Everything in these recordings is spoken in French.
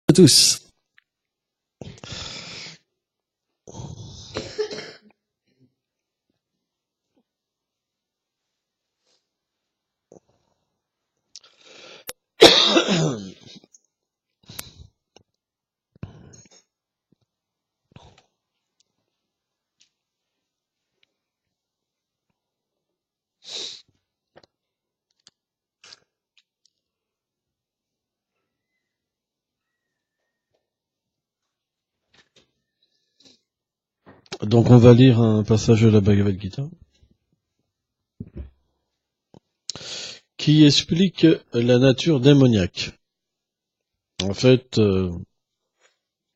À tous. Donc on va lire un passage de la Bhagavad Gita qui explique la nature démoniaque. En fait,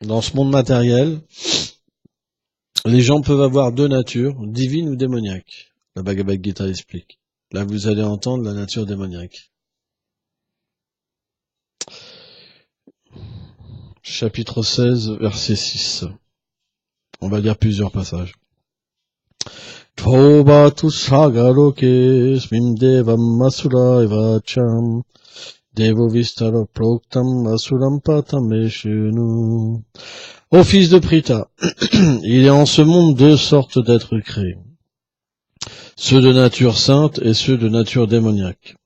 dans ce monde matériel, les gens peuvent avoir deux natures, divines ou démoniaques. La Bhagavad Gita explique. Là, vous allez entendre la nature démoniaque. Chapitre 16, verset 6. On va lire plusieurs passages. Tvobatu sagaloke smim devam asura evacham devo vistara proktam asuram patameshunu. Ô fils de Prita, il y a en ce monde deux sortes d'êtres créés, ceux de nature sainte et ceux de nature démoniaque.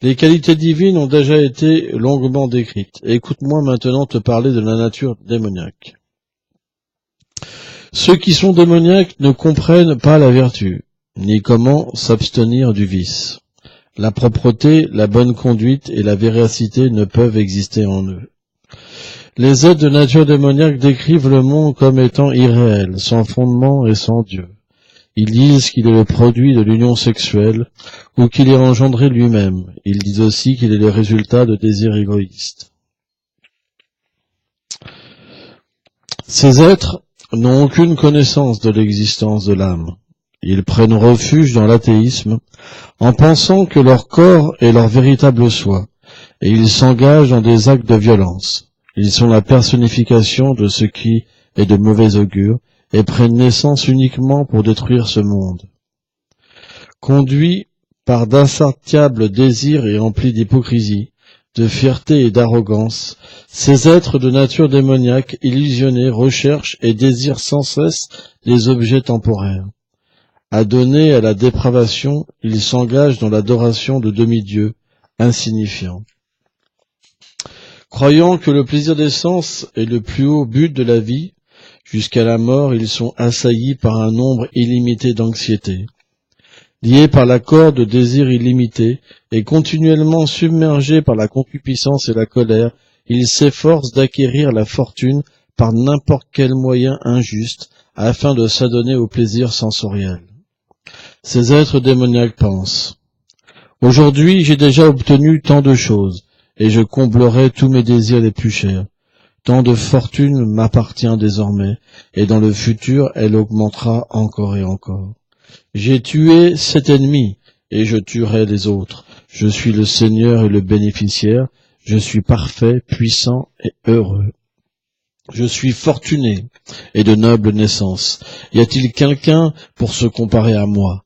Les qualités divines ont déjà été longuement décrites. Écoute-moi maintenant te parler de la nature démoniaque. Ceux qui sont démoniaques ne comprennent pas la vertu, ni comment s'abstenir du vice. La propreté, la bonne conduite et la véracité ne peuvent exister en eux. Les êtres de nature démoniaque décrivent le monde comme étant irréel, sans fondement et sans Dieu. Ils disent qu'il est le produit de l'union sexuelle ou qu'il est engendré lui-même. Ils disent aussi qu'il est le résultat de désirs égoïstes. Ces êtres n'ont aucune connaissance de l'existence de l'âme. Ils prennent refuge dans l'athéisme en pensant que leur corps est leur véritable soi, et ils s'engagent dans des actes de violence. Ils sont la personnification de ce qui est de mauvais augure et prennent naissance uniquement pour détruire ce monde. Conduits par d'insatiables désirs et emplis d'hypocrisie, de fierté et d'arrogance, ces êtres de nature démoniaque illusionnés recherchent et désirent sans cesse les objets temporaires. Adonnés à la dépravation, ils s'engagent dans l'adoration de demi-dieux insignifiants. Croyant que le plaisir des sens est le plus haut but de la vie, jusqu'à la mort, ils sont assaillis par un nombre illimité d'anxiétés. Liés par la corde de désirs illimités et continuellement submergés par la concupiscence et la colère, ils s'efforcent d'acquérir la fortune par n'importe quel moyen injuste afin de s'adonner au plaisir sensoriel. Ces êtres démoniaques pensent : aujourd'hui, j'ai déjà obtenu tant de choses, et je comblerai tous mes désirs les plus chers. Tant de fortune m'appartient désormais, et dans le futur, elle augmentera encore et encore. J'ai tué cet ennemi, et je tuerai les autres. Je suis le Seigneur et le bénéficiaire. Je suis parfait, puissant et heureux. Je suis fortuné et de noble naissance. Y a-t-il quelqu'un pour se comparer à moi ?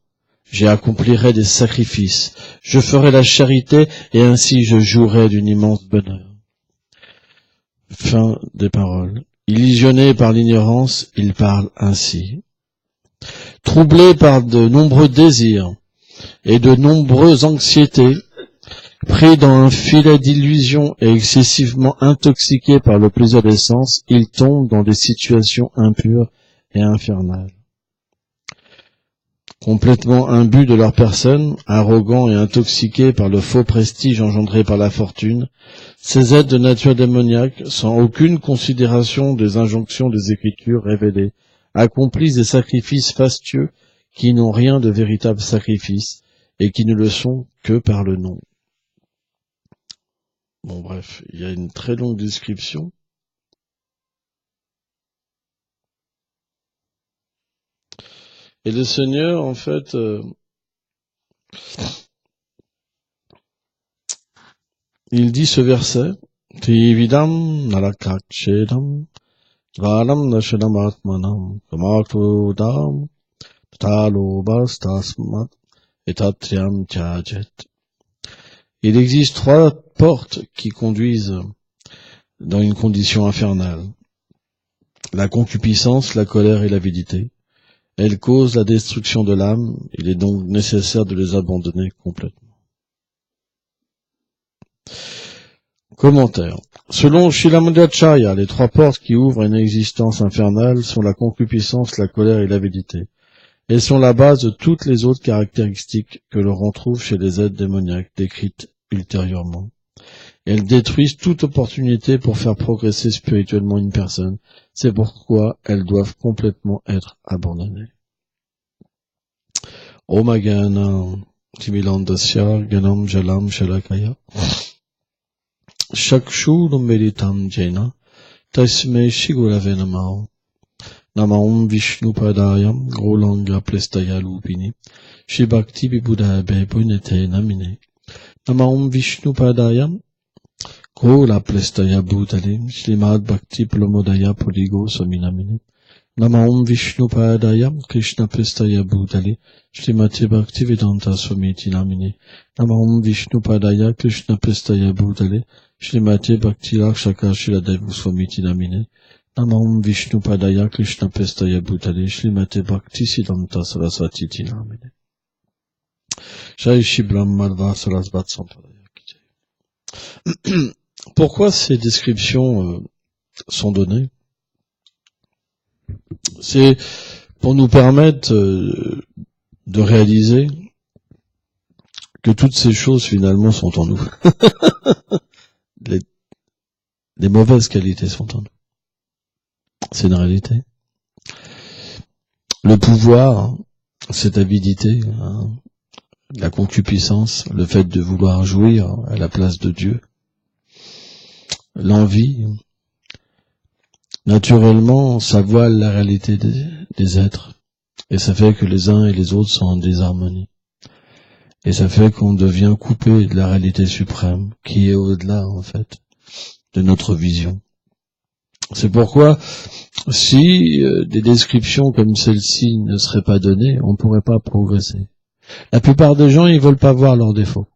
J'accomplirai des sacrifices. Je ferai la charité, et ainsi je jouirai d'une immense bonheur. Fin des paroles. Illusionnés par l'ignorance, ils parlent ainsi. Troublés par de nombreux désirs et de nombreuses anxiétés, pris dans un filet d'illusions et excessivement intoxiqués par le plaisir des sens, ils tombent dans des situations impures et infernales. Complètement imbus de leur personne, arrogants et intoxiqués par le faux prestige engendré par la fortune, ces êtres de nature démoniaque, sans aucune considération des injonctions des Écritures révélées, accomplissent des sacrifices fastueux qui n'ont rien de véritable sacrifice et qui ne le sont que par le nom. Bon bref, il y a une très longue description. Et le Seigneur, en fait, il dit ce verset, Tividam nalakakshedam Valam nashanam atmanam kamakrudam talobas tasmat etatriam tyajet. Il existe trois portes qui conduisent dans une condition infernale. La concupiscence, la colère et l'avidité. Elles causent la destruction de l'âme, il est donc nécessaire de les abandonner complètement. Commentaire. Selon Shilamadhyacharya, les trois portes qui ouvrent une existence infernale sont la concupiscence, la colère et l'avidité. Elles sont la base de toutes les autres caractéristiques que l'on retrouve chez les êtres démoniaques décrites ultérieurement. Elles détruisent toute opportunité pour faire progresser spirituellement une personne. C'est pourquoi elles doivent complètement être abandonnées. Om Agana Timilandasya Ganam Jalam Shalakaya Shakshu Melitam Jena Tasme Shigurave Namao Namaum Vishnu Padayam Grolanga Plestaya Lupini Shibakti Bibuddha Bunete Namine Namaum Vishnu Padayam Grola Plestaya Bhutalim Shlimad Bhakti Plomodaya Poligo Sominamine Namaum Vishnu Padayam Krishna Plestaya Bhutali Shlimati Bhakti Vedanta Swamiti Namine Namaum Vishnu Padaya Krishna Plestaya Bhutali Shlimati Bhakti Lakshaka Shiladevu Swamiti Namine Namaum Vishnu Padaya Krishna Plestaya Bhutali Shlimati Bhakti Siddhanta Saraswati Namine Jai Shibram Malva Sarasvat Sampadaya. Pourquoi ces descriptions sont données? C'est pour nous permettre de réaliser que toutes ces choses finalement sont en nous. Les mauvaises qualités sont en nous. C'est une réalité. Le pouvoir, cette avidité, la concupiscence, le fait de vouloir jouir à la place de Dieu, l'envie, naturellement, ça voile la réalité des êtres. Et ça fait que les uns et les autres sont en désharmonie. Et ça fait qu'on devient coupé de la réalité suprême, qui est au-delà, en fait, de notre vision. C'est pourquoi, si des descriptions comme celle-ci ne seraient pas données, on ne pourrait pas progresser. La plupart des gens, ils veulent pas voir leurs défauts.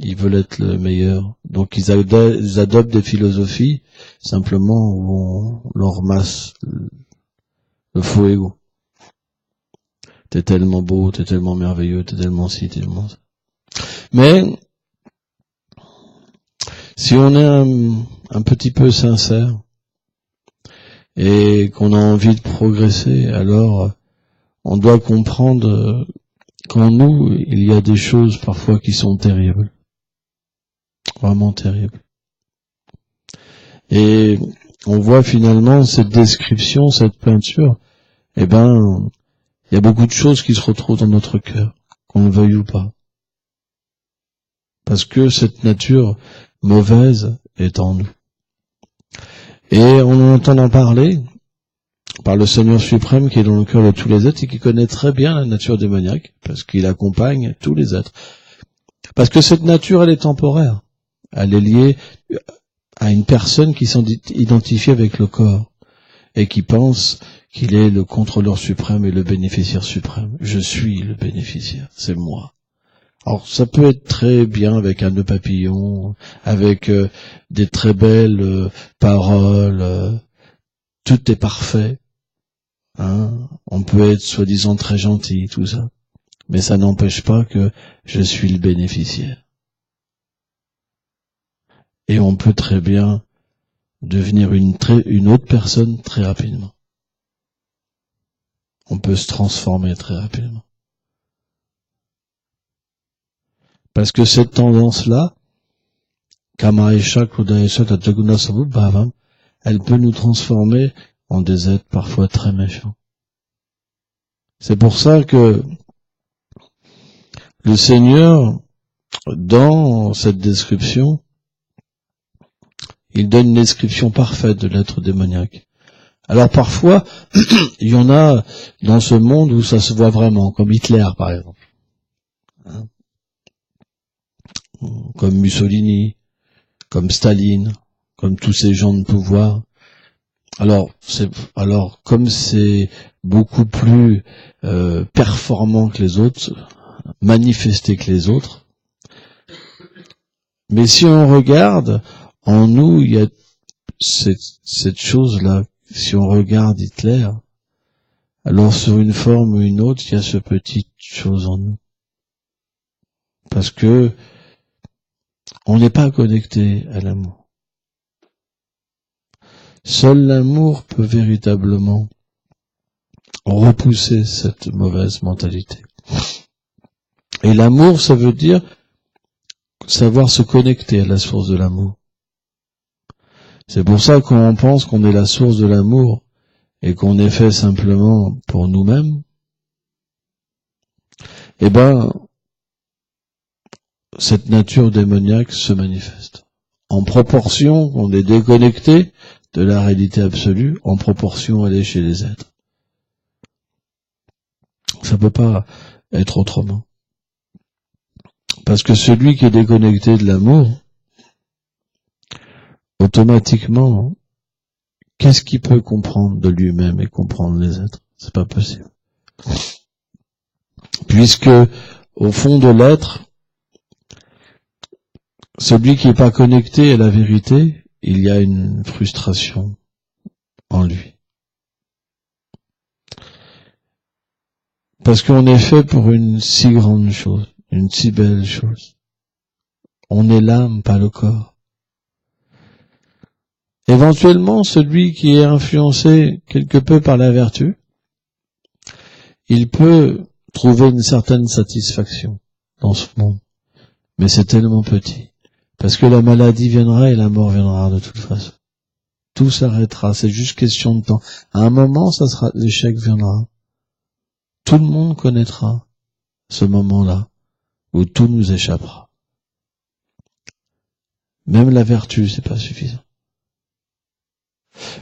Ils veulent être le meilleur. Donc ils adoptent des philosophies simplement où on leur masse le faux ego. T'es tellement beau, t'es tellement merveilleux, t'es tellement ci, t'es tellement ça. Mais si on est un petit peu sincère et qu'on a envie de progresser, alors on doit comprendre qu'en nous, il y a des choses parfois qui sont terribles. Vraiment terribles. Et on voit finalement cette description, cette peinture, il y a beaucoup de choses qui se retrouvent dans notre cœur, qu'on le veuille ou pas. Parce que cette nature mauvaise est en nous. Et on entend en parler par le Seigneur suprême qui est dans le cœur de tous les êtres et qui connaît très bien la nature démoniaque, parce qu'il accompagne tous les êtres. Parce que cette nature, elle est temporaire. Elle est liée à une personne qui s'identifie avec le corps et qui pense qu'il est le contrôleur suprême et le bénéficiaire suprême. Je suis le bénéficiaire, c'est moi. Alors ça peut être très bien avec un nœud papillon, avec des très belles paroles, tout est parfait. On peut être soi-disant très gentil, tout ça. Mais ça n'empêche pas que je suis le bénéficiaire. Et on peut très bien devenir une autre personne très rapidement. On peut se transformer très rapidement. Parce que cette tendance-là, Kamaesha, Kudaesha, Tataguna Sabu Bhavam, elle peut nous transformer en des êtres parfois très méchants. C'est pour ça que le Seigneur, dans cette description, il donne une description parfaite de l'être démoniaque. Alors parfois, il y en a dans ce monde où ça se voit vraiment, comme Hitler par exemple, comme Mussolini, comme Staline, comme tous ces gens de pouvoir. Alors comme c'est beaucoup plus performant que les autres, manifesté que les autres, mais si on regarde, en nous, il y a cette chose-là, si on regarde Hitler, alors sur une forme ou une autre, il y a ce petite chose en nous. Parce que on n'est pas connecté à l'amour. Seul l'amour peut véritablement repousser cette mauvaise mentalité. Et l'amour, ça veut dire savoir se connecter à la source de l'amour. C'est pour ça qu'on pense qu'on est la source de l'amour et qu'on est fait simplement pour nous-mêmes. Eh ben, cette nature démoniaque se manifeste. En proportion qu'on est déconnecté de la réalité absolue, en proportion elle est chez les êtres. Ça peut pas être autrement. Parce que celui qui est déconnecté de l'amour, automatiquement, qu'est-ce qu'il peut comprendre de lui-même et comprendre les êtres? C'est pas possible. Puisque, au fond de l'être, celui qui n'est pas connecté à la vérité, il y a une frustration en lui. Parce qu'on est fait pour une si grande chose, une si belle chose. On est l'âme, pas le corps. Éventuellement, celui qui est influencé quelque peu par la vertu, il peut trouver une certaine satisfaction dans ce monde. Mais c'est tellement petit. Parce que la maladie viendra et la mort viendra de toute façon. Tout s'arrêtera, c'est juste question de temps. À un moment, l'échec viendra. Tout le monde connaîtra ce moment-là où tout nous échappera. Même la vertu, c'est pas suffisant.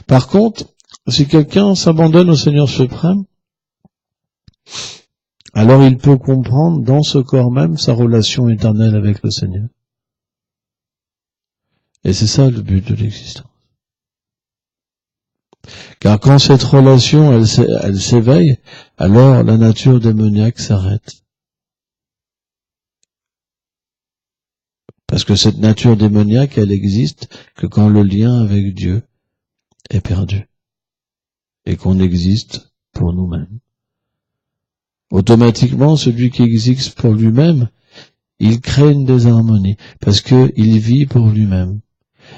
Par contre, si quelqu'un s'abandonne au Seigneur suprême, alors il peut comprendre dans ce corps même sa relation éternelle avec le Seigneur. Et c'est ça le but de l'existence. Car quand cette relation, elle s'éveille, alors la nature démoniaque s'arrête. Parce que cette nature démoniaque, elle existe que quand le lien avec Dieu est perdu. Et qu'on existe pour nous-mêmes. Automatiquement, celui qui existe pour lui-même, il crée une désharmonie. Parce que il vit pour lui-même.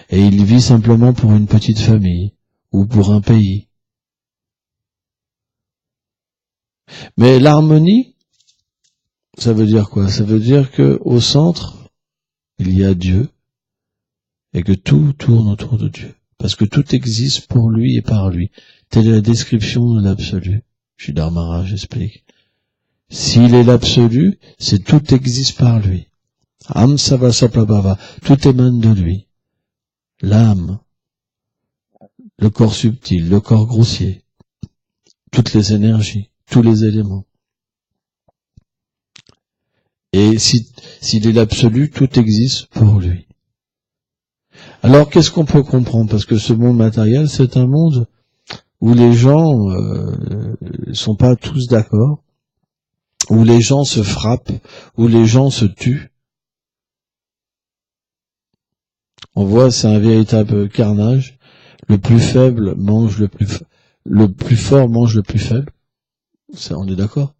Et il vit simplement pour une petite famille. Ou pour un pays. Mais l'harmonie, ça veut dire quoi? Ça veut dire que au centre, il y a Dieu, et que tout tourne autour de Dieu. Parce que tout existe pour lui et par lui. Telle est la description de l'absolu. Sridhar Maharaj explique. S'il est l'absolu, c'est tout existe par lui. Amsavasapabhava, tout émane de lui. L'âme, le corps subtil, le corps grossier, toutes les énergies, tous les éléments. Et s'il est l'absolu, tout existe pour lui. Alors qu'est-ce qu'on peut comprendre? Parce que ce monde matériel, c'est un monde où les gens sont pas tous d'accord, où les gens se frappent, où les gens se tuent. On voit, c'est un véritable carnage. Le plus faible mange le plus fort mange le plus faible. Ça, on est d'accord?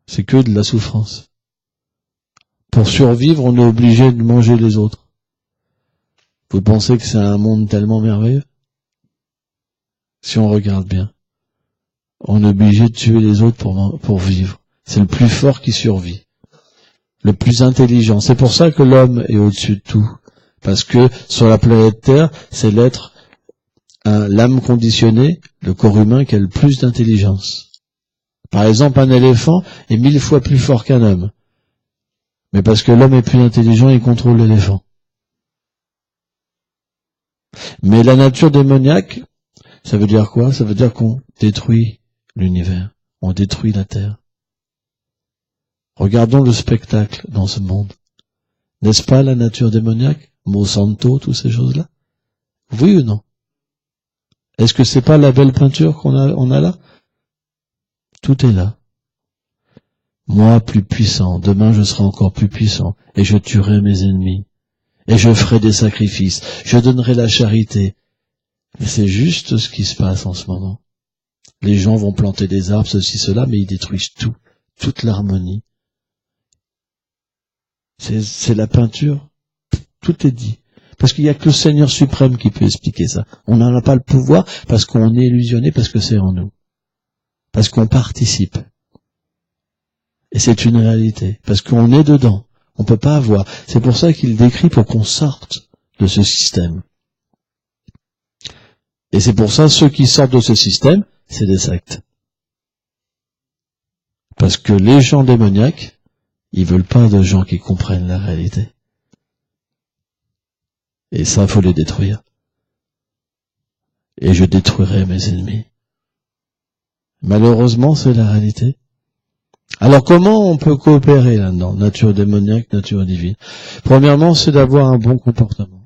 C'est que de la souffrance. Pour survivre, on est obligé de manger les autres. Vous pensez que c'est un monde tellement merveilleux? Si on regarde bien. On est obligé de tuer les autres pour vivre. C'est le plus fort qui survit. Le plus intelligent. C'est pour ça que l'homme est au-dessus de tout. Parce que sur la planète Terre, c'est l'âme conditionnée, le corps humain qui a le plus d'intelligence. Par exemple, un éléphant est 1000 fois plus fort qu'un homme. Mais parce que l'homme est plus intelligent, il contrôle l'éléphant. Mais la nature démoniaque, ça veut dire quoi? Ça veut dire qu'on détruit l'univers, on détruit la Terre. Regardons le spectacle dans ce monde. N'est-ce pas la nature démoniaque? Monsanto, toutes ces choses-là? Oui ou non? Est-ce que c'est pas la belle peinture qu'on a là? Tout est là. Moi, plus puissant, demain je serai encore plus puissant, et je tuerai mes ennemis, et je ferai des sacrifices, je donnerai la charité. Mais c'est juste ce qui se passe en ce moment. Les gens vont planter des arbres, ceci, cela, mais ils détruisent tout, toute l'harmonie. C'est la peinture. Tout est dit. Parce qu'il n'y a que le Seigneur suprême qui peut expliquer ça. On n'en a pas le pouvoir parce qu'on est illusionné, parce que c'est en nous. Parce qu'on participe. Et c'est une réalité. Parce qu'on est dedans. On peut pas avoir. C'est pour ça qu'il décrit pour qu'on sorte de ce système. Et c'est pour ça ceux qui sortent de ce système, c'est des sectes. Parce que les gens démoniaques, ils veulent pas de gens qui comprennent la réalité. Et ça, faut les détruire. Et je détruirai mes ennemis. Malheureusement, c'est la réalité. Alors comment on peut coopérer là-dedans? Nature démoniaque, nature divine. Premièrement, c'est d'avoir un bon comportement.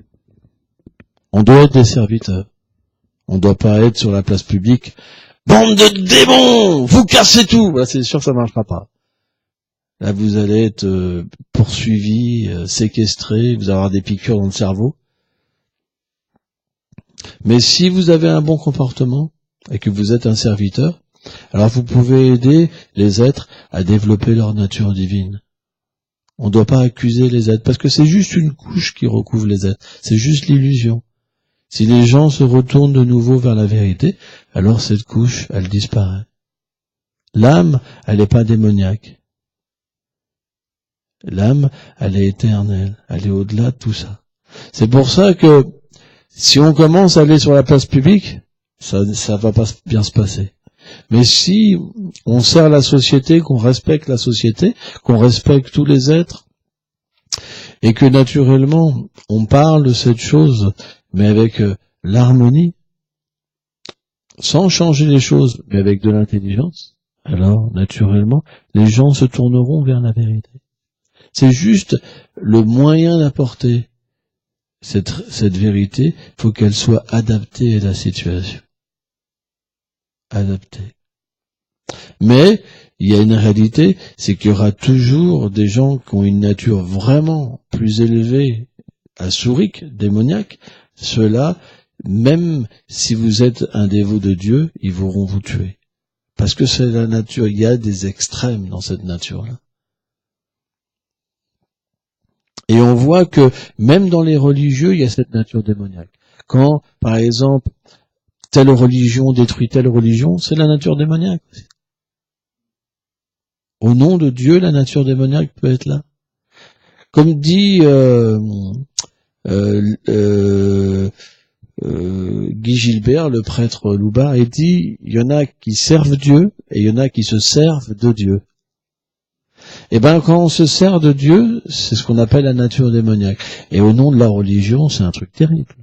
On doit être des serviteurs. On ne doit pas être sur la place publique. Bande de démons! Vous cassez tout! Là, c'est sûr que ça marchera pas. Là, vous allez être poursuivi, séquestré, vous allez avoir des piqûres dans le cerveau. Mais si vous avez un bon comportement et que vous êtes un serviteur, alors vous pouvez aider les êtres à développer leur nature divine. On ne doit pas accuser les êtres, parce que c'est juste une couche qui recouvre les êtres. C'est juste l'illusion. Si les gens se retournent de nouveau vers la vérité, alors cette couche, elle disparaît. L'âme, elle n'est pas démoniaque. L'âme, elle est éternelle. Elle est au-delà de tout ça. C'est pour ça que si on commence à aller sur la place publique, ça va pas bien se passer. Mais si on sert la société, qu'on respecte la société, qu'on respecte tous les êtres, et que naturellement on parle de cette chose, mais avec l'harmonie, sans changer les choses, mais avec de l'intelligence, alors naturellement les gens se tourneront vers la vérité. C'est juste le moyen d'apporter cette vérité, faut qu'elle soit adaptée à la situation. Adaptée. Mais il y a une réalité, c'est qu'il y aura toujours des gens qui ont une nature vraiment plus élevée, assourique, démoniaque. Ceux-là, même si vous êtes un dévot de Dieu, ils voudront vous tuer. Parce que c'est la nature, il y a des extrêmes dans cette nature-là. Et on voit que même dans les religieux, il y a cette nature démoniaque. Quand, par exemple, telle religion détruit telle religion, c'est la nature démoniaque aussi. Au nom de Dieu, la nature démoniaque peut être là. Comme dit Guy Gilbert, le prêtre Louba, il dit, il y en a qui servent Dieu et il y en a qui se servent de Dieu. Et ben quand on se sert de Dieu, c'est ce qu'on appelle la nature démoniaque. Et au nom de la religion, c'est un truc terrible.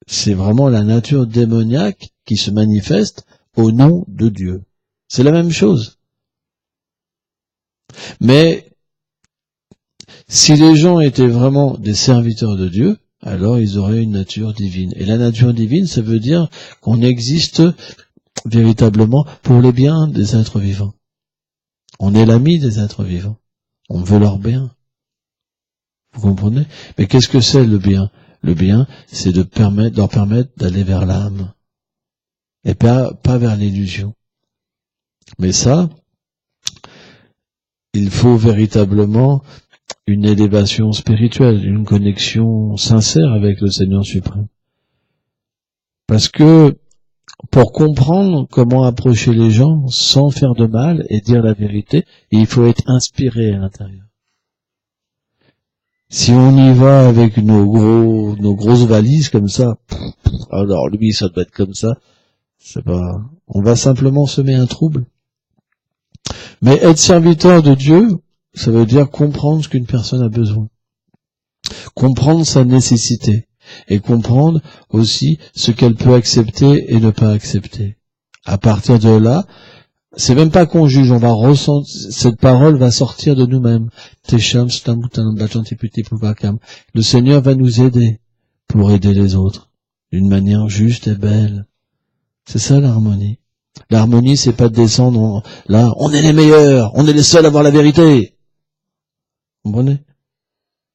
C'est vraiment la nature démoniaque qui se manifeste au nom de Dieu. C'est la même chose. Mais si les gens étaient vraiment des serviteurs de Dieu, alors ils auraient une nature divine. Et la nature divine, ça veut dire qu'on existe véritablement pour les biens des êtres vivants. On est l'ami des êtres vivants. On veut leur bien. Vous comprenez? Mais qu'est-ce que c'est le bien? Le bien, c'est de leur permettre d'aller vers l'âme. Et pas vers l'illusion. Mais ça, il faut véritablement une élévation spirituelle, une connexion sincère avec le Seigneur suprême. Parce que pour comprendre comment approcher les gens sans faire de mal et dire la vérité, il faut être inspiré à l'intérieur. Si on y va avec nos grosses valises comme ça, alors lui ça doit être comme ça, c'est pas, on va simplement semer un trouble. Mais être serviteur de Dieu, ça veut dire comprendre ce qu'une personne a besoin. Comprendre sa nécessité. Et comprendre aussi ce qu'elle peut accepter et ne pas accepter. À partir de là, c'est même pas qu'on juge, on va ressentir, cette parole va sortir de nous-mêmes. Le Seigneur va nous aider pour aider les autres d'une manière juste et belle. C'est ça l'harmonie. L'harmonie, c'est pas de descendre là, on est les meilleurs, on est les seuls à avoir la vérité. Vous comprenez?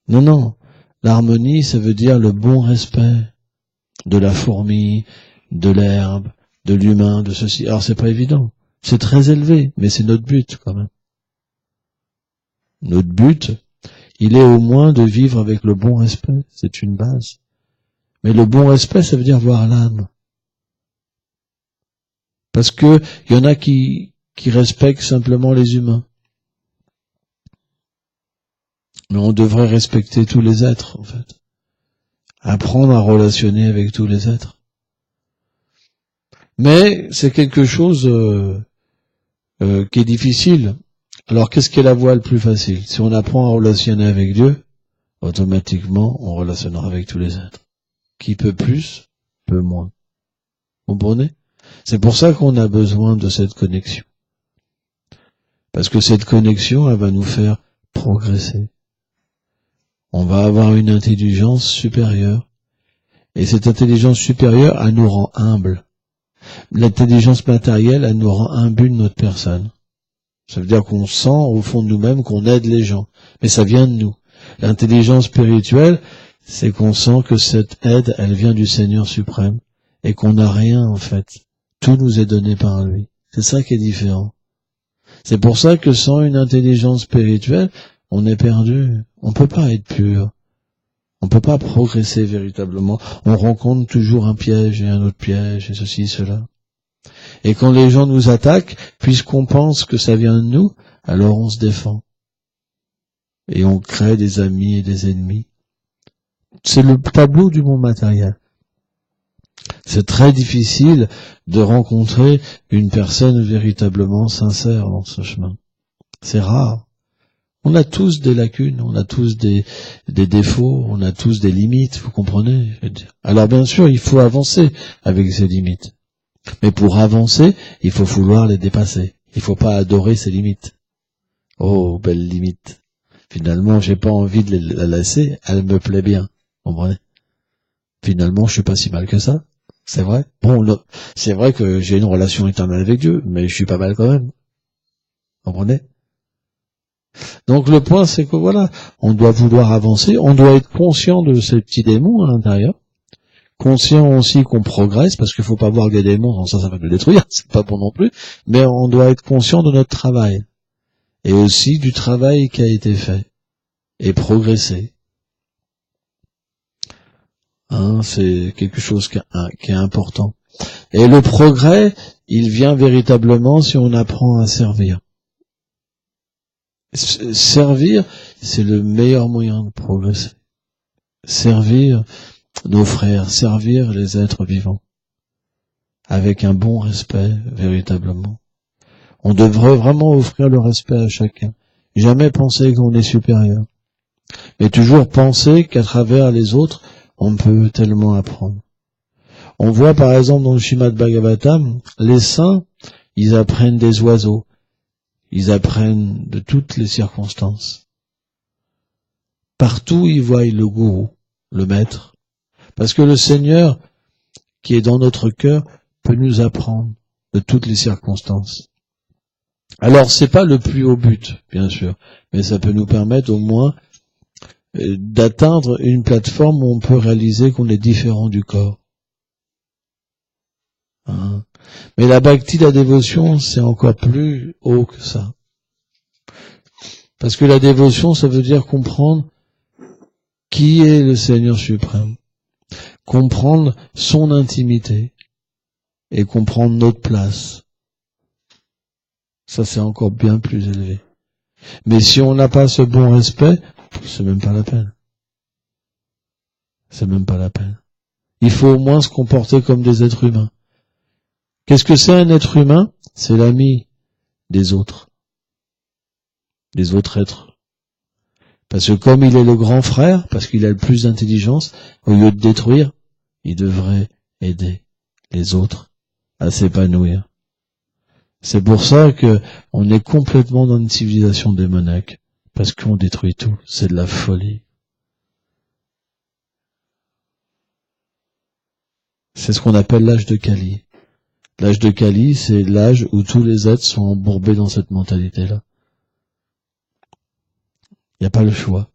Non. L'harmonie, ça veut dire le bon respect de la fourmi, de l'herbe, de l'humain, de ceci. Alors c'est pas évident. C'est très élevé, mais c'est notre but quand même. Notre but, il est au moins de vivre avec le bon respect. C'est une base. Mais le bon respect, ça veut dire voir l'âme. Parce que il y en a qui respectent simplement les humains. Mais on devrait respecter tous les êtres, en fait. Apprendre à relationner avec tous les êtres. Mais c'est quelque chose qui est difficile. Alors qu'est-ce qui est la voie le plus facile? Si on apprend à relationner avec Dieu, automatiquement on relationnera avec tous les êtres. Qui peut plus, peut moins. Vous comprenez? C'est pour ça qu'on a besoin de cette connexion. Parce que cette connexion, elle va nous faire progresser. On va avoir une intelligence supérieure. Et cette intelligence supérieure, elle nous rend humbles. L'intelligence matérielle, elle nous rend imbu de notre personne. Ça veut dire qu'on sent au fond de nous-mêmes qu'on aide les gens. Mais ça vient de nous. L'intelligence spirituelle, c'est qu'on sent que cette aide, elle vient du Seigneur suprême. Et qu'on n'a rien, en fait. Tout nous est donné par lui. C'est ça qui est différent. C'est pour ça que sans une intelligence spirituelle, on est perdu. On peut pas être pur. On peut pas progresser véritablement. On rencontre toujours un piège et un autre piège et ceci, cela. Et quand les gens nous attaquent, puisqu'on pense que ça vient de nous, alors on se défend. Et on crée des amis et des ennemis. C'est le tableau du monde matériel. C'est très difficile de rencontrer une personne véritablement sincère dans ce chemin. C'est rare. On a tous des lacunes, on a tous des défauts, on a tous des limites, vous comprenez, je veux dire. Alors bien sûr, il faut avancer avec ces limites. Mais pour avancer, il faut vouloir les dépasser. Il faut pas adorer ces limites. Oh, belle limite. Finalement, j'ai pas envie de la laisser, elle me plaît bien. Vous comprenez? Finalement, je suis pas si mal que ça. C'est vrai. Bon, c'est vrai que j'ai une relation éternelle avec Dieu, mais je suis pas mal quand même. Vous comprenez? Donc le point, c'est que voilà, on doit vouloir avancer, on doit être conscient de ces petits démons à l'intérieur, conscient aussi qu'on progresse, parce qu'il faut pas voir des démons, ça va nous détruire, c'est pas bon non plus, mais on doit être conscient de notre travail, et aussi du travail qui a été fait, et progresser. C'est quelque chose qui est important. Et le progrès, il vient véritablement si on apprend à servir. Servir, c'est le meilleur moyen de progresser. Servir nos frères, servir les êtres vivants. Avec un bon respect, véritablement. On devrait vraiment offrir le respect à chacun. Jamais penser qu'on est supérieur. Mais toujours penser qu'à travers les autres, on peut tellement apprendre. On voit par exemple dans le Srimad Bhagavatam, les saints, ils apprennent des oiseaux. Ils apprennent de toutes les circonstances. Partout, ils voient le gourou, le maître. Parce que le Seigneur, qui est dans notre cœur, peut nous apprendre de toutes les circonstances. Alors, c'est pas le plus haut but, bien sûr, mais ça peut nous permettre au moins d'atteindre une plateforme où on peut réaliser qu'on est différent du corps. Mais la bhakti, la dévotion, c'est encore plus haut que ça. Parce que la dévotion, ça veut dire comprendre qui est le Seigneur suprême, comprendre son intimité et comprendre notre place. Ça, c'est encore bien plus élevé. Mais si on n'a pas ce bon respect, c'est même pas la peine. C'est même pas la peine. Il faut au moins se comporter comme des êtres humains. Qu'est-ce que c'est un être humain? C'est l'ami des autres êtres. Parce que comme il est le grand frère, parce qu'il a le plus d'intelligence, au lieu de détruire, il devrait aider les autres à s'épanouir. C'est pour ça que on est complètement dans une civilisation démoniaque, parce qu'on détruit tout. C'est de la folie. C'est ce qu'on appelle l'âge de Kali. L'âge de Kali, c'est l'âge où tous les êtres sont embourbés dans cette mentalité-là. Il n'y a pas le choix.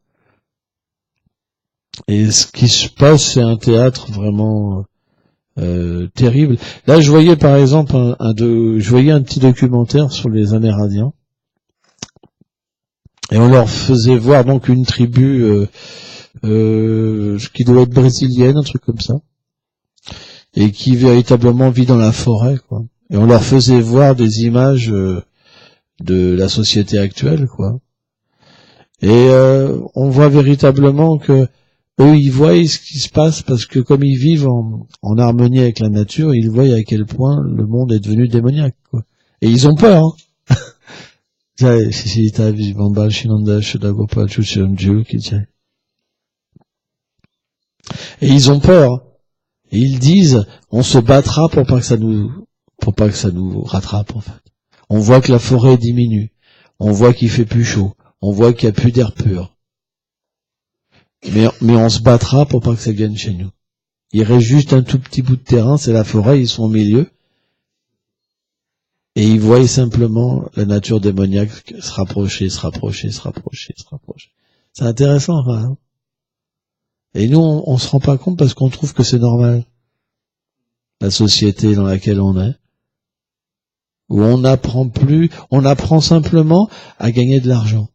Et ce qui se passe, c'est un théâtre vraiment terrible. Là, je voyais par exemple je voyais un petit documentaire sur les Amérindiens, et on leur faisait voir donc une tribu qui doit être brésilienne, un truc comme ça, et qui véritablement vit dans la forêt, quoi. Et on leur faisait voir des images de la société actuelle, quoi. Et on voit véritablement que eux, ils voient ce qui se passe parce que comme ils vivent en harmonie avec la nature, ils voient à quel point le monde est devenu démoniaque, quoi. Et ils ont peur, hein. Et ils ont peur. Et ils disent, on se battra pour pas que ça nous rattrape, en fait. On voit que la forêt diminue. On voit qu'il fait plus chaud. On voit qu'il n'y a plus d'air pur. Mais on se battra pour pas que ça vienne chez nous. Il reste juste un tout petit bout de terrain, c'est la forêt, ils sont au milieu. Et ils voient simplement la nature démoniaque se rapprocher. C'est intéressant, hein. Et nous, on se rend pas compte parce qu'on trouve que c'est normal. La société dans laquelle on est. Où on apprend simplement à gagner de l'argent.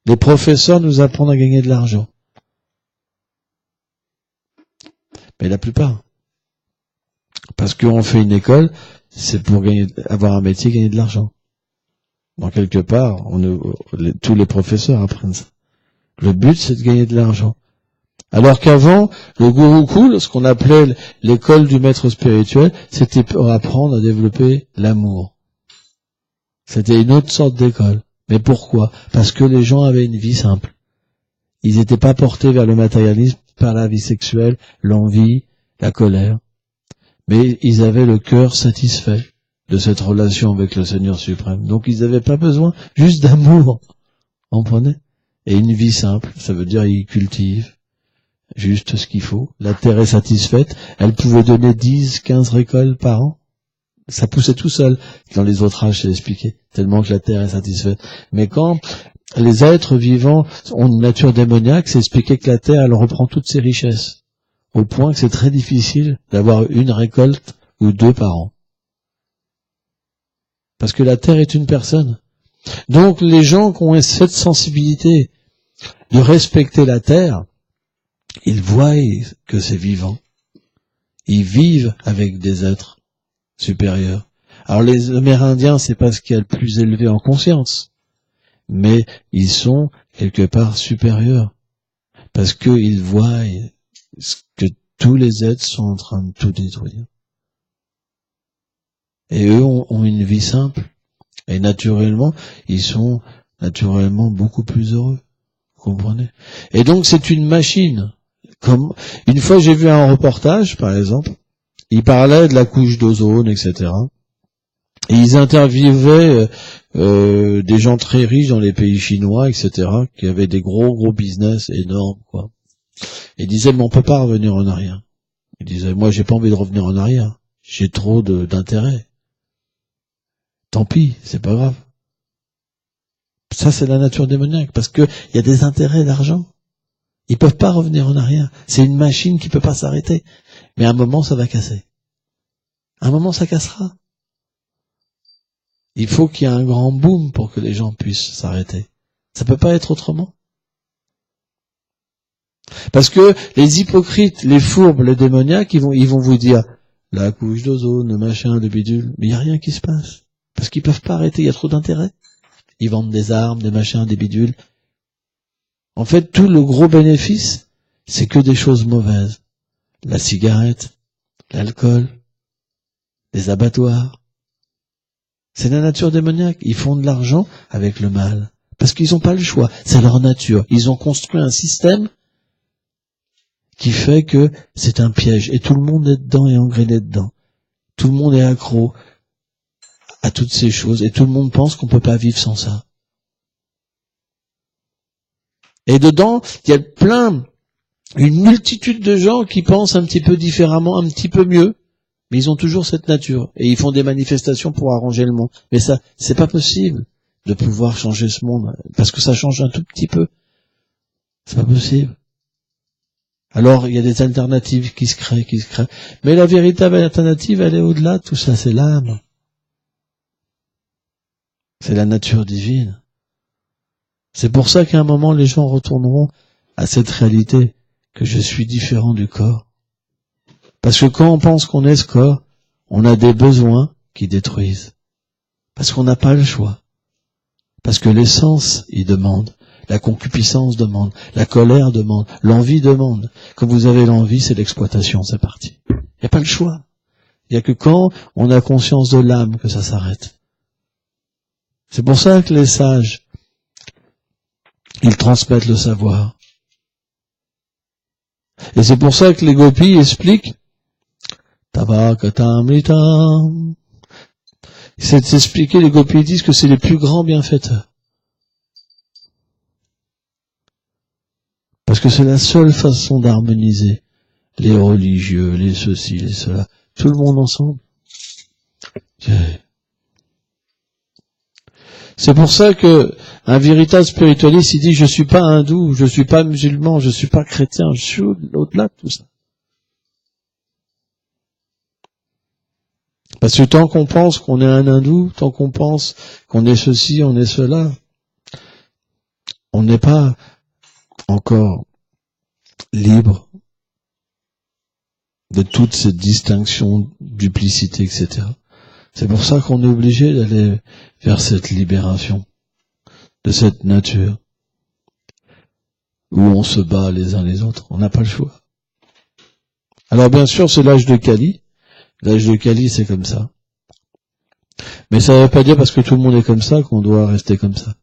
Les professeurs nous apprennent à gagner de l'argent. Mais la plupart. Parce qu'on fait une école, c'est pour avoir un métier, gagner de l'argent. Donc quelque part, tous les professeurs apprennent ça. Le but, c'est de gagner de l'argent. Alors qu'avant, le Gurukul, ce qu'on appelait l'école du maître spirituel, c'était pour apprendre à développer l'amour. C'était une autre sorte d'école. Mais pourquoi? Parce que les gens avaient une vie simple. Ils n'étaient pas portés vers le matérialisme par la vie sexuelle, l'envie, la colère. Mais ils avaient le cœur satisfait de cette relation avec le Seigneur suprême. Donc ils n'avaient pas besoin juste d'amour. Vous comprenez? Et une vie simple, ça veut dire ils cultivent juste ce qu'il faut. La terre est satisfaite. Elle pouvait donner 10, 15 récoltes par an. Ça poussait tout seul. Dans les autres âges, c'est expliqué. Tellement que la terre est satisfaite. Mais quand les êtres vivants ont une nature démoniaque, c'est expliqué que la terre, elle reprend toutes ses richesses. Au point que c'est très difficile d'avoir une récolte ou 2 par an. Parce que la terre est une personne. Donc les gens qui ont cette sensibilité de respecter la terre, ils voient que c'est vivant. Ils vivent avec des êtres supérieurs. Alors les Amérindiens, c'est pas ce qu'il y a le plus élevé en conscience, mais ils sont quelque part supérieurs. Parce qu'ils voient que tous les êtres sont en train de tout détruire. Et eux ont une vie simple. Et naturellement, ils sont naturellement beaucoup plus heureux. Vous comprenez? Et donc c'est une machine. Comme une fois j'ai vu un reportage, par exemple, ils parlaient de la couche d'ozone, etc. Et ils interviewaient des gens très riches dans les pays chinois, etc., qui avaient des gros business énormes, quoi. Et ils disaient, mais on peut pas revenir en arrière. Ils disaient, moi j'ai pas envie de revenir en arrière. J'ai trop d'intérêt. Tant pis, c'est pas grave. Ça, c'est la nature démoniaque, parce que il y a des intérêts d'argent. Ils peuvent pas revenir en arrière. C'est une machine qui peut pas s'arrêter. Mais à un moment, ça va casser. À un moment, ça cassera. Il faut qu'il y ait un grand boom pour que les gens puissent s'arrêter. Ça peut pas être autrement. Parce que les hypocrites, les fourbes, les démoniaques, ils vont vous dire, la couche d'ozone, le machin, le bidule, mais il y a rien qui se passe. Parce qu'ils peuvent pas arrêter, il y a trop d'intérêt. Ils vendent des armes, des machins, des bidules. En fait, tout le gros bénéfice, c'est que des choses mauvaises. La cigarette, l'alcool, les abattoirs. C'est la nature démoniaque. Ils font de l'argent avec le mal. Parce qu'ils n'ont pas le choix. C'est leur nature. Ils ont construit un système qui fait que c'est un piège. Et tout le monde est dedans et engrené dedans. Tout le monde est accro à toutes ces choses. Et tout le monde pense qu'on peut pas vivre sans ça. Et dedans, il y a une multitude de gens qui pensent un petit peu différemment, un petit peu mieux, mais ils ont toujours cette nature. Et ils font des manifestations pour arranger le monde. Mais ça, c'est pas possible de pouvoir changer ce monde, parce que ça change un tout petit peu. C'est pas possible. Alors, il y a des alternatives qui se créent. Mais la véritable alternative, elle est au-delà de tout ça, c'est l'âme. C'est la nature divine. C'est pour ça qu'à un moment, les gens retourneront à cette réalité que je suis différent du corps. Parce que quand on pense qu'on est ce corps, on a des besoins qui détruisent. Parce qu'on n'a pas le choix. Parce que l'essence, il demande. La concupiscence demande. La colère demande. L'envie demande. Quand vous avez l'envie, c'est l'exploitation, c'est parti. Il n'y a pas le choix. Il n'y a que quand on a conscience de l'âme que ça s'arrête. C'est pour ça que les sages, ils transmettent le savoir. Et c'est pour ça que les gopis expliquent Tavakatamritam. C'est expliqué, les gopis disent que c'est les plus grands bienfaiteurs. Parce que c'est la seule façon d'harmoniser les religieux, les ceci, les cela, tout le monde ensemble. C'est pour ça que un véritable spiritualiste, il dit, je suis pas hindou, je suis pas musulman, je suis pas chrétien, je suis au-delà de tout ça. Parce que tant qu'on pense qu'on est un hindou, tant qu'on pense qu'on est ceci, on est cela, on n'est pas encore libre de toute cette distinction, duplicité, etc. C'est pour ça qu'on est obligé d'aller vers cette libération de cette nature où on se bat les uns les autres. On n'a pas le choix. Alors bien sûr, c'est l'âge de Kali. L'âge de Kali, c'est comme ça. Mais ça ne veut pas dire parce que tout le monde est comme ça qu'on doit rester comme ça.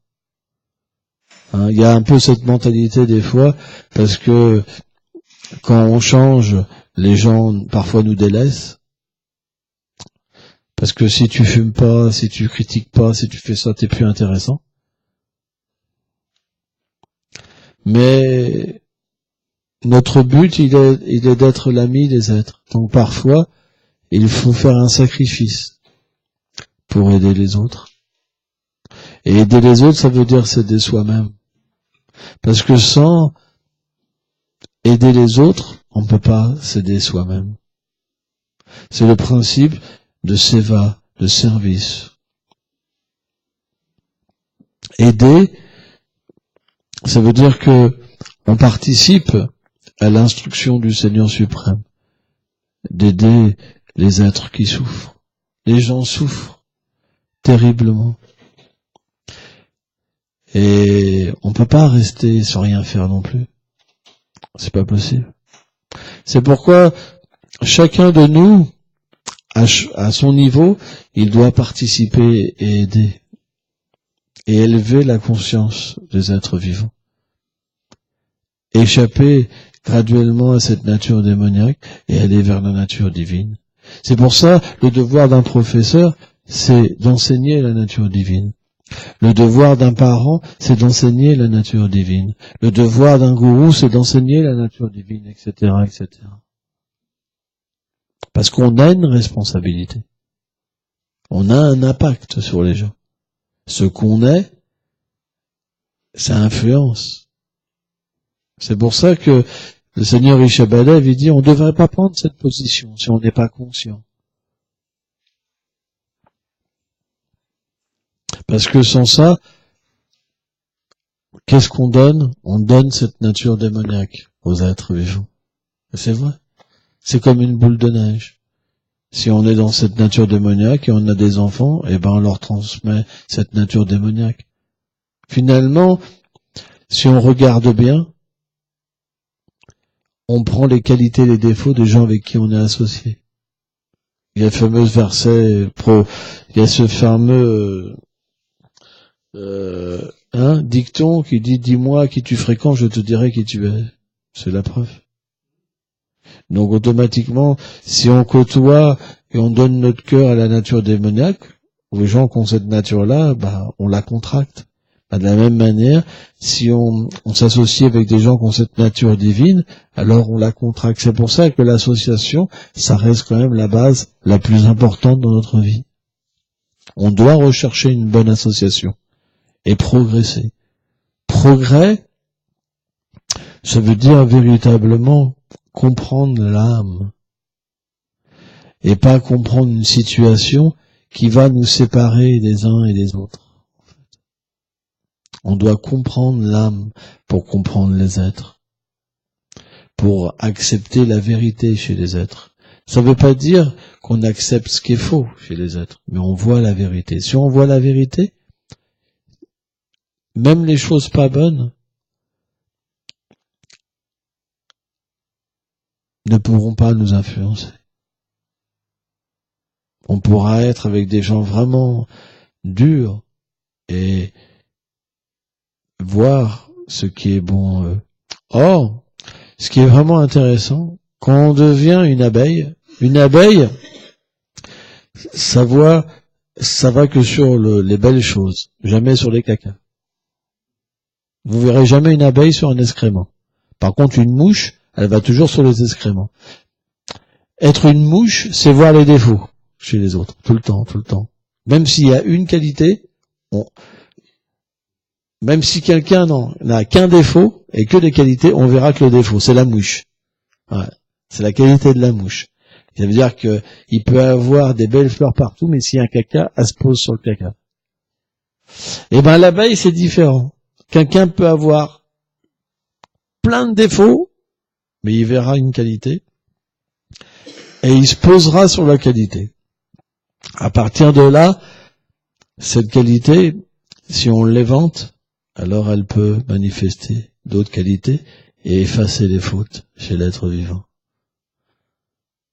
Hein, il y a un peu cette mentalité des fois, parce que quand on change, les gens parfois nous délaissent. Parce que si tu fumes pas, si tu critiques pas, si tu fais ça, t'es plus intéressant. Mais notre but, il est d'être l'ami des êtres. Donc parfois, il faut faire un sacrifice pour aider les autres. Et aider les autres, ça veut dire s'aider soi-même. Parce que sans aider les autres, on ne peut pas s'aider soi-même. C'est le principe de seva, de service. Aider, ça veut dire que on participe à l'instruction du Seigneur suprême, d'aider les êtres qui souffrent. Les gens souffrent terriblement. Et on peut pas rester sans rien faire non plus. C'est pas possible. C'est pourquoi chacun de nous, à son niveau, il doit participer et aider et élever la conscience des êtres vivants. Échapper graduellement à cette nature démoniaque et aller vers la nature divine. C'est pour ça, le devoir d'un professeur, c'est d'enseigner la nature divine. Le devoir d'un parent, c'est d'enseigner la nature divine. Le devoir d'un gourou, c'est d'enseigner la nature divine, etc., etc. Parce qu'on a une responsabilité. On a un impact sur les gens. Ce qu'on est, ça influence. C'est pour ça que le Seigneur Rishabhadeva, il dit, on ne devrait pas prendre cette position si on n'est pas conscient. Parce que sans ça, qu'est-ce qu'on donne? On donne cette nature démoniaque aux êtres vivants. Et c'est vrai. C'est comme une boule de neige. Si on est dans cette nature démoniaque et on a des enfants, eh ben on leur transmet cette nature démoniaque. Finalement, si on regarde bien, on prend les qualités et les défauts des gens avec qui on est associé. Il y a le fameux verset il y a ce fameux dicton qui dit, dis-moi qui tu fréquentes, je te dirai qui tu es. C'est la preuve. Donc automatiquement, si on côtoie et on donne notre cœur à la nature démoniaque, aux gens qui ont cette nature-là, on la contracte. De la même manière, si on s'associe avec des gens qui ont cette nature divine, alors on la contracte. C'est pour ça que l'association, ça reste quand même la base la plus importante dans notre vie. On doit rechercher une bonne association et progresser. Progrès, ça veut dire véritablement comprendre l'âme et pas comprendre une situation qui va nous séparer des uns et des autres. On doit comprendre l'âme pour comprendre les êtres, pour accepter la vérité chez les êtres. Ça ne veut pas dire qu'on accepte ce qui est faux chez les êtres, mais on voit la vérité. Si on voit la vérité, même les choses pas bonnes ne pourront pas nous influencer. On pourra être avec des gens vraiment durs et voir ce qui est bon en eux. Or, ce qui est vraiment intéressant, quand on devient une abeille, ça va que sur les belles choses, jamais sur les cacas. Vous verrez jamais une abeille sur un excrément. Par contre, une mouche, elle va toujours sur les excréments. Être une mouche, c'est voir les défauts chez les autres, tout le temps. Même s'il y a une qualité, même si quelqu'un n'a qu'un défaut et que des qualités, on verra que le défaut, c'est la mouche. Ouais, c'est la qualité de la mouche. Ça veut dire que il peut avoir des belles fleurs partout, mais s'il y a un caca, elle se pose sur le caca. Et ben l'abeille, c'est différent. Quelqu'un peut avoir plein de défauts, mais il verra une qualité, et il se posera sur la qualité. À partir de là, cette qualité, si on l'évente, alors elle peut manifester d'autres qualités et effacer les fautes chez l'être vivant.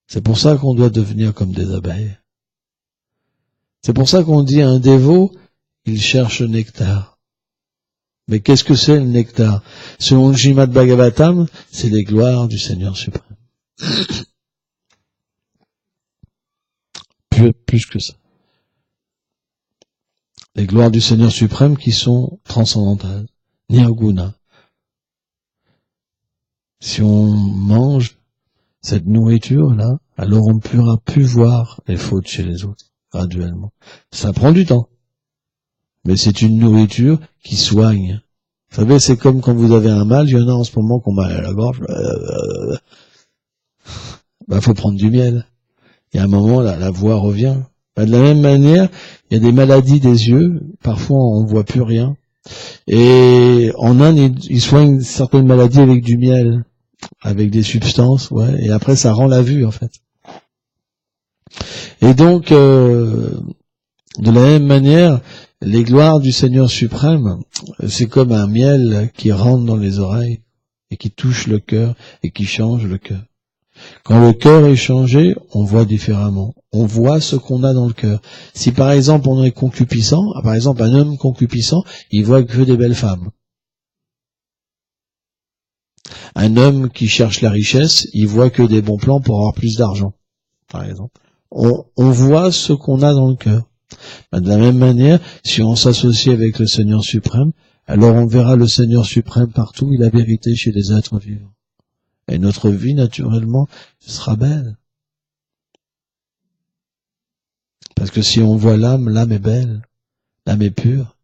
C'est pour ça qu'on doit devenir comme des abeilles. C'est pour ça qu'on dit un dévot, il cherche le nectar. Mais qu'est-ce que c'est le nectar? Selon le Srimad Bhagavatam, c'est les gloires du Seigneur suprême. Plus que ça. Les gloires du Seigneur suprême qui sont transcendantales. Nirguna. Si on mange cette nourriture-là, alors on ne pourra plus voir les fautes chez les autres, graduellement. Ça prend du temps. Mais c'est une nourriture qui soigne. Vous savez, c'est comme quand vous avez un mal, il y en a en ce moment qui ont mal à la gorge. Faut prendre du miel. Et à un moment, la voix revient. De la même manière, il y a des maladies des yeux. Parfois, on ne voit plus rien. Et en Inde, ils soignent certaines maladies avec du miel, avec des substances, ouais. Et après, ça rend la vue, en fait. Et donc, de la même manière, les gloires du Seigneur suprême, c'est comme un miel qui rentre dans les oreilles et qui touche le cœur et qui change le cœur. Quand le cœur est changé, on voit différemment. On voit ce qu'on a dans le cœur. Si par exemple on est concupiscent, par exemple un homme concupiscent, il voit que des belles femmes. Un homme qui cherche la richesse, il voit que des bons plans pour avoir plus d'argent, par exemple. On voit ce qu'on a dans le cœur. De la même manière, si on s'associe avec le Seigneur suprême, alors on verra le Seigneur suprême partout et la vérité chez les êtres vivants. Et notre vie, naturellement, sera belle. Parce que si on voit l'âme, l'âme est belle, l'âme est pure.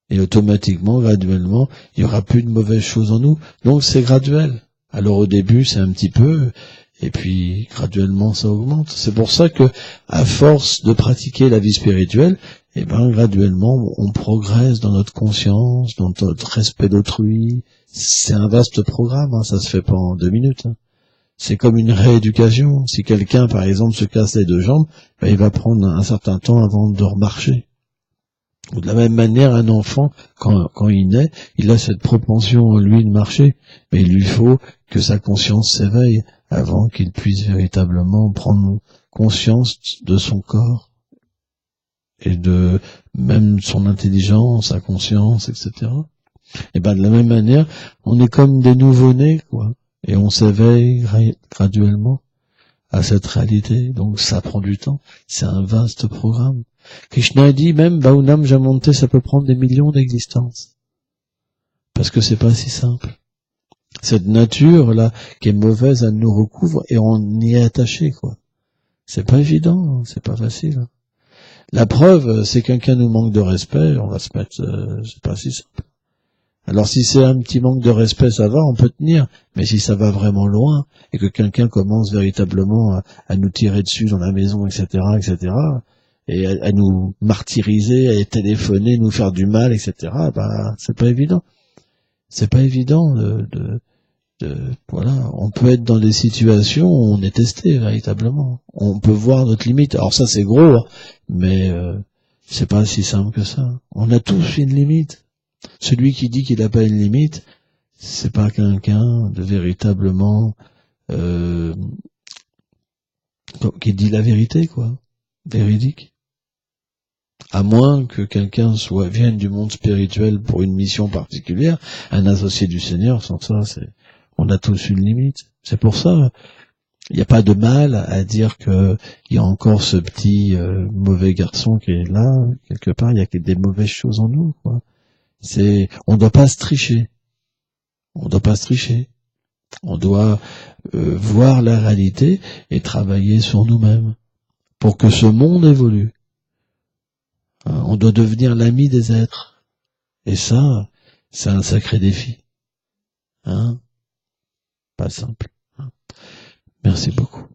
Et automatiquement, graduellement, il n'y aura plus de mauvaises choses en nous. Donc c'est graduel. Alors au début, c'est un petit peu, et puis graduellement, ça augmente. C'est pour ça que, à force de pratiquer la vie spirituelle, graduellement, on progresse dans notre conscience, dans notre respect d'autrui. C'est un vaste programme, ça se fait pas en 2 minutes. C'est comme une rééducation. Si quelqu'un, par exemple, se casse les 2 jambes, il va prendre un certain temps avant de remarcher. Ou de la même manière, un enfant, quand il naît, il a cette propension en lui de marcher, mais il lui faut que sa conscience s'éveille avant qu'il puisse véritablement prendre conscience de son corps et de même son intelligence, sa conscience, etc. Et de la même manière, on est comme des nouveau-nés, quoi, et on s'éveille graduellement à cette réalité. Donc ça prend du temps. C'est un vaste programme. Krishna dit même Bhaunam Jamonte, ça peut prendre des millions d'existences. Parce que c'est pas si simple. Cette nature-là, qui est mauvaise, elle nous recouvre et on y est attaché, quoi. C'est pas évident, c'est pas facile. La preuve, c'est quelqu'un nous manque de respect, on va se mettre, c'est pas si simple. Alors si c'est un petit manque de respect, ça va, on peut tenir. Mais si ça va vraiment loin et que quelqu'un commence véritablement à nous tirer dessus dans la maison, etc., etc., et à nous martyriser, à téléphoner, nous faire du mal, etc., bah c'est pas évident. C'est pas évident voilà. On peut être dans des situations où on est testé véritablement. On peut voir notre limite. Alors ça c'est gros, hein, mais c'est pas si simple que ça. On a tous une limite. Celui qui dit qu'il n'a pas une limite, c'est pas quelqu'un de véritablement qui dit la vérité, quoi, véridique. À moins que quelqu'un vienne du monde spirituel pour une mission particulière, un associé du Seigneur. Sans ça, on a tous une limite. C'est pour ça, il n'y a pas de mal à dire que il y a encore ce petit mauvais garçon qui est là quelque part. Il y a des mauvaises choses en nous, quoi. On ne doit pas se tricher. On doit pas se tricher. On doit voir la réalité et travailler sur nous-mêmes pour que ce monde évolue. On doit devenir l'ami des êtres. Et ça, c'est un sacré défi. Hein? Pas simple. Merci beaucoup.